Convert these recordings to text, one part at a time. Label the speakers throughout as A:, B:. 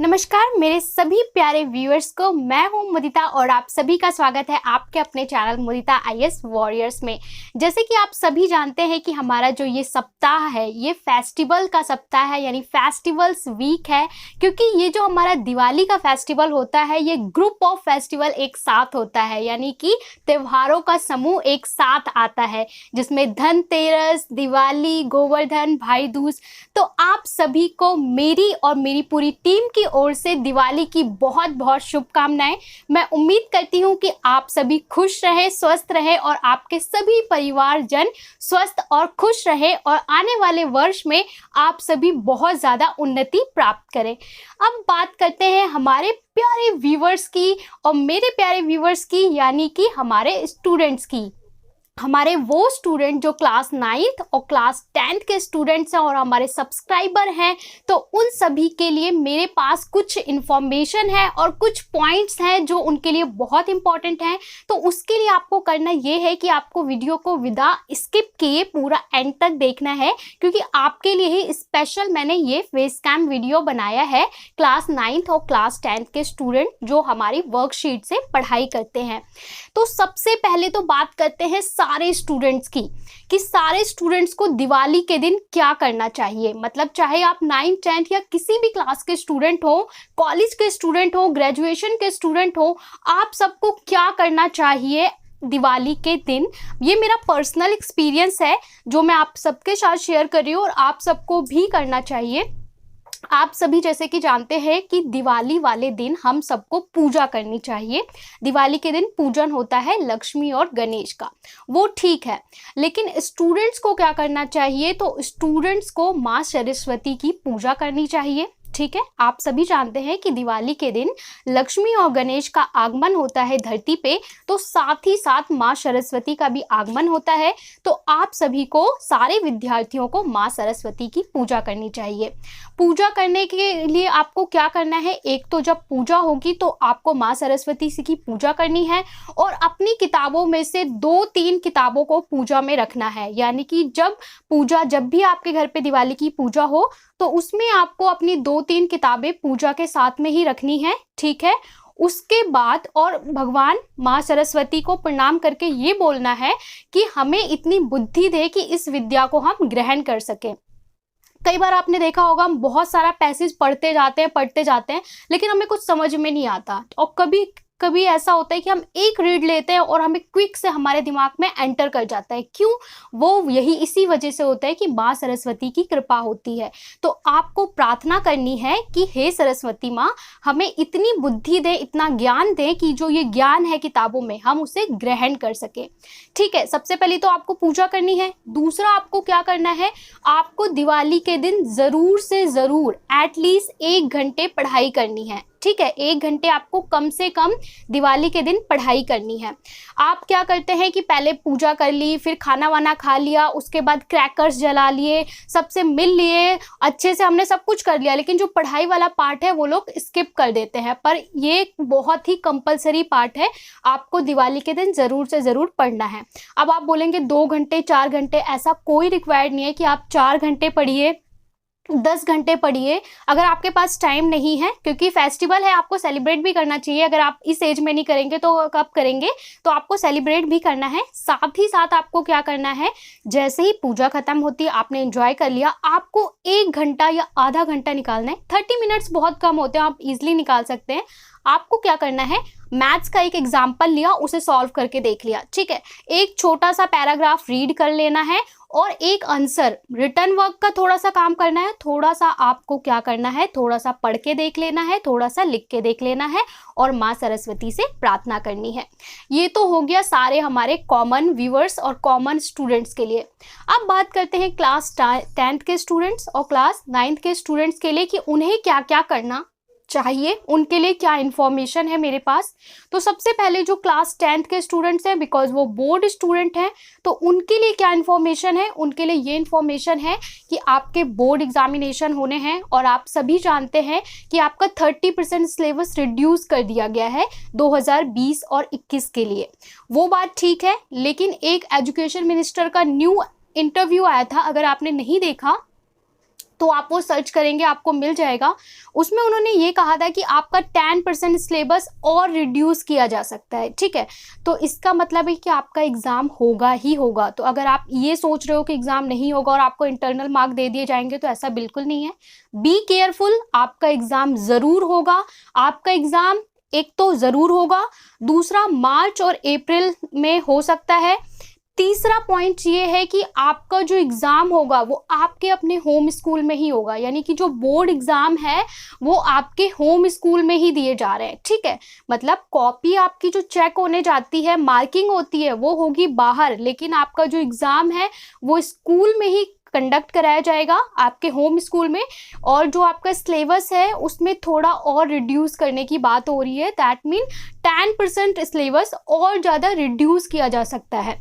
A: नमस्कार मेरे सभी प्यारे व्यूअर्स को, मैं हूं मुदिता और आप सभी का स्वागत है आपके अपने चैनल मुदिता आईएएस वॉरियर्स में। जैसे कि आप सभी जानते हैं कि हमारा जो ये सप्ताह है ये फेस्टिवल का सप्ताह है, यानी फेस्टिवल्स वीक है। क्योंकि ये जो हमारा दिवाली का फेस्टिवल होता है ये ग्रुप ऑफ फेस्टिवल एक साथ होता है, यानी कि त्योहारों का समूह एक साथ आता है, जिसमें धनतेरस, दिवाली, गोवर्धन, भाई दूज। तो आप सभी को मेरी और मेरी पूरी टीम की ओर से दिवाली की बहुत बहुत शुभकामनाएं। मैं उम्मीद करती हूं कि आप सभी खुश रहे, स्वस्थ रहे और आपके सभी परिवारजन स्वस्थ और खुश रहे और आने वाले वर्ष में आप सभी बहुत ज़्यादा उन्नति प्राप्त करें। अब बात करते हैं हमारे प्यारे व्यूवर्स की और मेरे प्यारे व्यूवर्स की, यानी कि हमारे स्टूडेंट्स की। हमारे वो स्टूडेंट जो क्लास 9th और क्लास 10th के स्टूडेंट्स हैं और हमारे सब्सक्राइबर हैं, तो उन सभी के लिए मेरे पास कुछ इन्फॉर्मेशन है और कुछ पॉइंट्स हैं जो उनके लिए बहुत इंपॉर्टेंट हैं। तो उसके लिए आपको करना ये है कि आपको वीडियो को विदा स्किप किए पूरा एंड तक देखना है, क्योंकि आपके लिए ही स्पेशल मैंने ये फेस कैम वीडियो बनाया है क्लास 9th और क्लास 10th के स्टूडेंट जो हमारी वर्कशीट से पढ़ाई करते हैं। तो सबसे पहले तो बात करते हैं सारे स्टूडेंट्स की, कि सारे स्टूडेंट्स को दिवाली के दिन क्या करना चाहिए। मतलब चाहे आप 9th 10th या किसी भी क्लास के स्टूडेंट हो, कॉलेज के स्टूडेंट हो, ग्रेजुएशन के स्टूडेंट हो, आप सबको क्या करना चाहिए दिवाली के दिन। ये मेरा पर्सनल एक्सपीरियंस है जो मैं आप सबके साथ शेयर कर रही हूँ और आप सबको भी करना चाहिए। आप सभी जैसे कि जानते हैं कि दिवाली वाले दिन हम सबको पूजा करनी चाहिए। दिवाली के दिन पूजन होता है लक्ष्मी और गणेश का, वो ठीक है। लेकिन स्टूडेंट्स को क्या करना चाहिए, तो स्टूडेंट्स को माँ सरस्वती की पूजा करनी चाहिए। ठीक है, आप सभी जानते हैं कि दिवाली के दिन लक्ष्मी और गणेश का आगमन होता है धरती पे, तो साथ ही साथ माँ सरस्वती का भी आगमन होता है। तो आप सभी को, सारे विद्यार्थियों को माँ सरस्वती की पूजा करनी चाहिए। पूजा करने के लिए आपको क्या करना है, एक तो जब पूजा होगी तो आपको माँ सरस्वती की पूजा करनी है और अपनी किताबों में से 2-3 किताबों को पूजा में रखना है। यानी कि जब भी आपके घर पे दिवाली की पूजा हो तो उसमें आपको अपनी 2-3 किताबें पूजा के साथ में ही रखनी है। ठीक है, उसके बाद और भगवान माँ सरस्वती को प्रणाम करके ये बोलना है कि हमें इतनी बुद्धि दे कि इस विद्या को हम ग्रहण कर सकें। कई बार आपने देखा होगा हम बहुत सारा पैसेज पढ़ते जाते हैं लेकिन हमें कुछ समझ में नहीं आता, और कभी कभी ऐसा होता है कि हम एक रीड लेते हैं और हमें क्विक से हमारे दिमाग में एंटर कर जाता है। क्यों? वो यही इसी वजह से होता है कि माँ सरस्वती की कृपा होती है। तो आपको प्रार्थना करनी है कि हे सरस्वती माँ, हमें इतनी बुद्धि दे, इतना ज्ञान दे कि जो ये ज्ञान है किताबों में हम उसे ग्रहण कर सके। ठीक है, सबसे पहले तो आपको पूजा करनी है। दूसरा आपको क्या करना है, आपको दिवाली के दिन ज़रूर से ज़रूर एटलीस्ट 1 घंटे पढ़ाई करनी है। ठीक है, 1 घंटे आपको कम से कम दिवाली के दिन पढ़ाई करनी है। आप क्या करते हैं कि पहले पूजा कर ली, फिर खाना वाना खा लिया, उसके बाद क्रैकर्स जला लिए, सबसे मिल लिए, अच्छे से हमने सब कुछ कर लिया, लेकिन जो पढ़ाई वाला पार्ट है वो लोग स्किप कर देते हैं। पर ये बहुत ही कंपलसरी पार्ट है, आपको दिवाली के दिन ज़रूर से ज़रूर पढ़ना है। अब आप बोलेंगे 2 घंटे 4 घंटे, ऐसा कोई रिक्वायर्ड नहीं है कि आप 4 घंटे पढ़िए, 10 घंटे पढ़िए। अगर आपके पास टाइम नहीं है, क्योंकि फेस्टिवल है, आपको सेलिब्रेट भी करना चाहिए। अगर आप इस एज में नहीं करेंगे तो कब करेंगे, तो आपको सेलिब्रेट भी करना है। साथ ही साथ आपको क्या करना है, जैसे ही पूजा खत्म होती है, आपने एंजॉय कर लिया, आपको 1 घंटा या आधा घंटा निकालना है। 30 मिनट्स बहुत कम होते हैं, आप इजिली निकाल सकते हैं। आपको क्या करना है, मैथ्स का एक एग्जाम्पल लिया, उसे सॉल्व करके देख लिया। ठीक है, एक छोटा सा पैराग्राफ रीड कर लेना है और एक आंसर, रिटर्न वर्क का थोड़ा सा काम करना है। थोड़ा सा आपको क्या करना है, थोड़ा सा पढ़ के देख लेना है, थोड़ा सा लिख के देख लेना है और माँ सरस्वती से प्रार्थना करनी है। ये तो हो गया सारे हमारे कॉमन व्यूअर्स और कॉमन स्टूडेंट्स के लिए। अब बात करते हैं क्लास 10th के स्टूडेंट्स और क्लास 9th के स्टूडेंट्स के लिए कि उन्हें क्या क्या करना चाहिए, उनके लिए क्या इन्फॉर्मेशन है मेरे पास। तो सबसे पहले जो क्लास 10th के स्टूडेंट्स हैं, बिकॉज वो बोर्ड स्टूडेंट हैं, तो उनके लिए क्या इन्फॉर्मेशन है, उनके लिए ये इन्फॉर्मेशन है कि आपके बोर्ड एग्जामिनेशन होने हैं और आप सभी जानते हैं कि आपका 30% सिलेबस रिड्यूस कर दिया गया है 2020 और 21 के लिए। वो बात ठीक है, लेकिन एक एजुकेशन मिनिस्टर का न्यू इंटरव्यू आया था, अगर आपने नहीं देखा तो आप वो सर्च करेंगे, आपको मिल जाएगा। उसमें उन्होंने ये कहा था कि आपका 10% सिलेबस और रिड्यूस किया जा सकता है, ठीक है। तो इसका मतलब है कि आपका एग्ज़ाम होगा ही होगा। तो अगर आप ये सोच रहे हो कि एग्ज़ाम नहीं होगा और आपको इंटरनल मार्क दे दिए जाएंगे, तो ऐसा बिल्कुल नहीं है। बी केयरफुल, आपका एग्ज़ाम ज़रूर होगा। आपका एग्ज़ाम एक तो ज़रूर होगा, दूसरा मार्च और अप्रैल में हो सकता है। तीसरा पॉइंट ये है कि आपका जो एग्ज़ाम होगा वो आपके अपने होम स्कूल में ही होगा, यानी कि जो बोर्ड एग्ज़ाम है वो आपके होम स्कूल में ही दिए जा रहे हैं, ठीक है। मतलब कॉपी आपकी जो चेक होने जाती है, मार्किंग होती है, वो होगी बाहर, लेकिन आपका जो एग्ज़ाम है वो स्कूल में ही कंडक्ट कराया जाएगा, आपके होम स्कूल में। और जो आपका सिलेबस है उसमें थोड़ा और रिड्यूस करने की बात हो रही है। दैट मीन 10% सिलेबस और ज़्यादा रिड्यूस किया जा सकता है।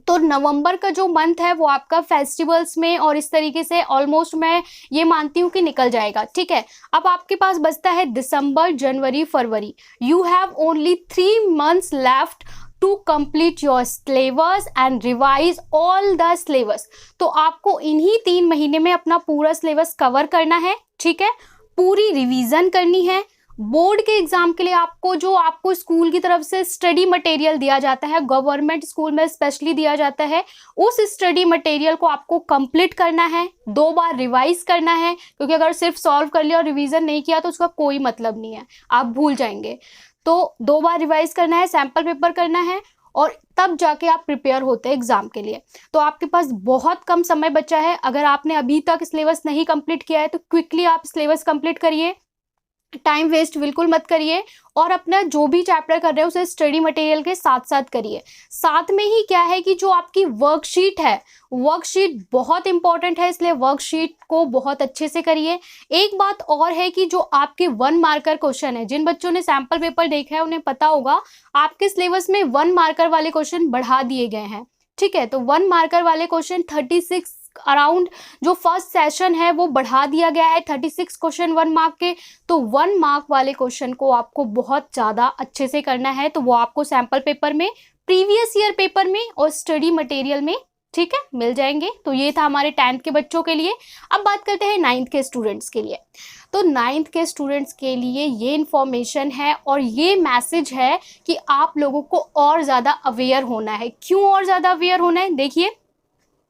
A: तो नवंबर का जो मंथ है वो आपका फेस्टिवल्स में और इस तरीके से ऑलमोस्ट मैं ये मानती हूँ कि निकल जाएगा, ठीक है। अब आपके पास बचता है दिसंबर, जनवरी, फरवरी। You have only 3 months left to complete your syllabus and revise all the syllabus. तो आपको इन्हीं 3 महीने में अपना पूरा सिलेबस कवर करना है, ठीक है। पूरी रिवीजन करनी है। बोर्ड के एग्जाम के लिए आपको स्कूल की तरफ से स्टडी मटेरियल दिया जाता है, गवर्नमेंट स्कूल में स्पेशली दिया जाता है, उस स्टडी मटेरियल को आपको कंप्लीट करना है, 2 बार रिवाइज करना है, क्योंकि अगर सिर्फ सॉल्व कर लिया और रिवीजन नहीं किया तो उसका कोई मतलब नहीं है, आप भूल जाएंगे। तो 2 बार रिवाइज करना है, सैम्पल पेपर करना है, और तब जाके आप प्रिपेयर होते हैं एग्जाम के लिए। तो आपके पास बहुत कम समय बचा है। अगर आपने अभी तक सिलेबस नहीं कंप्लीट किया है तो क्विकली आप सिलेबस कंप्लीट करिए, टाइम वेस्ट बिल्कुल मत करिए, और अपना जो भी चैप्टर कर रहे हो उसे स्टडी मटेरियल के साथ साथ करिए। साथ में ही क्या है कि जो आपकी वर्कशीट है, वर्कशीट बहुत इंपॉर्टेंट है, इसलिए वर्कशीट को बहुत अच्छे से करिए। एक बात और है कि जो आपके 1 मार्कर क्वेश्चन है, जिन बच्चों ने सैम्पल पेपर देखा है उन्हें पता होगा आपके सिलेबस में 1 मार्कर वाले क्वेश्चन बढ़ा दिए गए हैं, ठीक है। तो 1 मार्कर वाले क्वेश्चन 36 अराउंड जो फर्स्ट सेशन है वो बढ़ा दिया गया है, 36 क्वेश्चन 1 मार्क के। तो 1 मार्क वाले क्वेश्चन को आपको बहुत ज़्यादा अच्छे से करना है, तो वो आपको सैम्पल पेपर में, प्रीवियस ईयर पेपर में और स्टडी मटेरियल में, ठीक है, मिल जाएंगे। तो ये था हमारे 10th के बच्चों के लिए। अब बात करते हैं 9th के स्टूडेंट्स के लिए। तो 9th के स्टूडेंट्स के लिए ये इन्फॉर्मेशन है और ये मैसेज है कि आप लोगों को और ज़्यादा अवेयर होना है। क्यों और ज़्यादा अवेयर होना है? देखिए,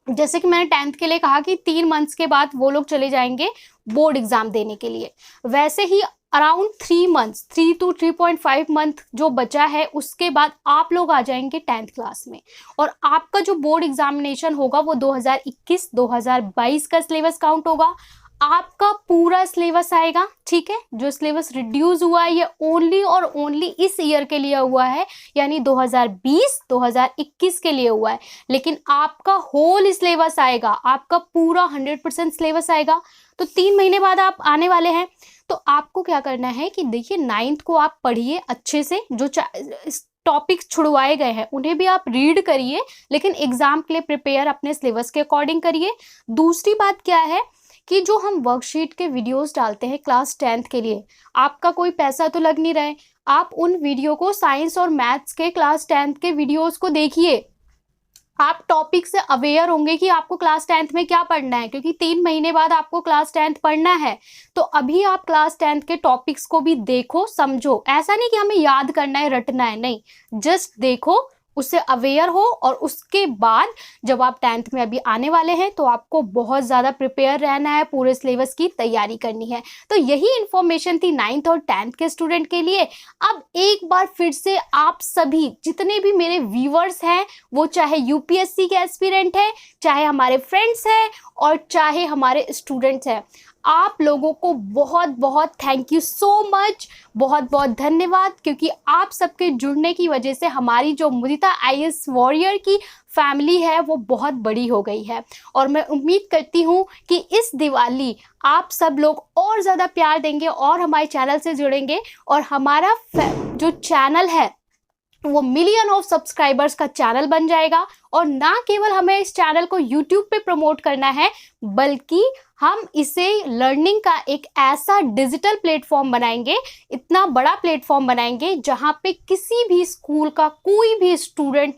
A: जैसे कि मैंने 10th के लिए कहा कि 3 मंथ्स के बाद वो लोग चले जाएंगे बोर्ड एग्जाम देने के लिए, वैसे ही अराउंड 3 मंथ्स, 3 to 3.5 मंथ जो बचा है उसके बाद आप लोग आ जाएंगे 10th क्लास में, और आपका जो बोर्ड एग्जामिनेशन होगा वो 2021-2022 का सिलेबस काउंट होगा। आपका पूरा सिलेबस आएगा, ठीक है। जो सिलेबस रिड्यूस हुआ है ये ओनली और ओनली इस ईयर के लिए हुआ है, यानी 2020-2021 के लिए हुआ है, लेकिन आपका होल सिलेबस आएगा, आपका पूरा 100% सिलेबस आएगा। तो 3 महीने बाद आप आने वाले हैं। तो आपको क्या करना है कि देखिए, 9th को आप पढ़िए अच्छे से, जो टॉपिक्स छुड़वाए गए हैं उन्हें भी आप रीड करिए, लेकिन एग्जाम के लिए प्रिपेयर अपने सिलेबस के अकॉर्डिंग करिए। दूसरी बात क्या है कि जो हम वर्कशीट के वीडियोस डालते हैं क्लास 10th के लिए, आपका कोई पैसा तो लग नहीं रहा है। आप उन वीडियो को, साइंस और मैथ्स के क्लास 10th के वीडियोस को देखिए, आप टॉपिक से अवेयर होंगे कि आपको क्लास 10th में क्या पढ़ना है, क्योंकि 3 महीने बाद आपको क्लास 10th पढ़ना है। तो अभी आप क्लास 10th के टॉपिक्स को भी देखो, समझो। ऐसा नहीं कि हमें याद करना है, रटना है, नहीं, जस्ट देखो, उससे अवेयर हो, और उसके बाद जब आप 10th में अभी आने वाले हैं तो आपको बहुत ज़्यादा प्रिपेयर रहना है, पूरे सिलेबस की तैयारी करनी है। तो यही इन्फॉर्मेशन थी 9th और 10th के स्टूडेंट के लिए। अब एक बार फिर से आप सभी जितने भी मेरे व्यूअर्स हैं, वो चाहे यूपीएससी के एस्पिरेंट हैं, चाहे हमारे फ्रेंड्स हैं, और चाहे हमारे स्टूडेंट्स हैं, आप लोगों को बहुत बहुत थैंक यू सो मच, बहुत बहुत धन्यवाद, क्योंकि आप सबके जुड़ने की वजह से हमारी जो मुदिता आईएएस वॉरियर की फैमिली है वो बहुत बड़ी हो गई है। और मैं उम्मीद करती हूँ कि इस दिवाली आप सब लोग और ज़्यादा प्यार देंगे और हमारे चैनल से जुड़ेंगे, और हमारा जो चैनल है वो मिलियन ऑफ सब्सक्राइबर्स का चैनल बन जाएगा। और ना केवल हमें इस चैनल को यूट्यूब पे प्रमोट करना है, बल्कि हम इसे लर्निंग का एक ऐसा डिजिटल प्लेटफॉर्म बनाएंगे, इतना बड़ा प्लेटफॉर्म बनाएंगे, जहाँ पे किसी भी स्कूल का कोई भी स्टूडेंट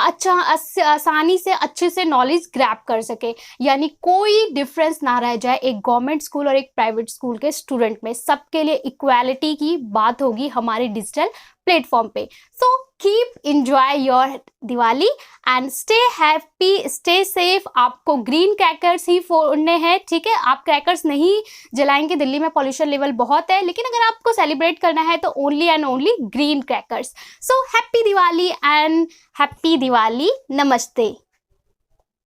A: आसानी से अच्छे से नॉलेज ग्रैब कर सके, यानी कोई डिफरेंस ना रह जाए एक गवर्नमेंट स्कूल और एक प्राइवेट स्कूल के स्टूडेंट में। सबके लिए इक्वालिटी की बात होगी हमारे डिजिटल प्लेटफॉर्म पे। So keep enjoy your Diwali and stay happy, stay safe. आपको ग्रीन क्रैकर्स ही फोड़ने हैं, ठीक है? आप क्रैकर्स नहीं जलाएंगे, दिल्ली में पॉल्यूशन लेवल बहुत है, लेकिन अगर आपको सेलिब्रेट करना है तो only and only green crackers. So happy Diwali and happy Diwali, नमस्ते।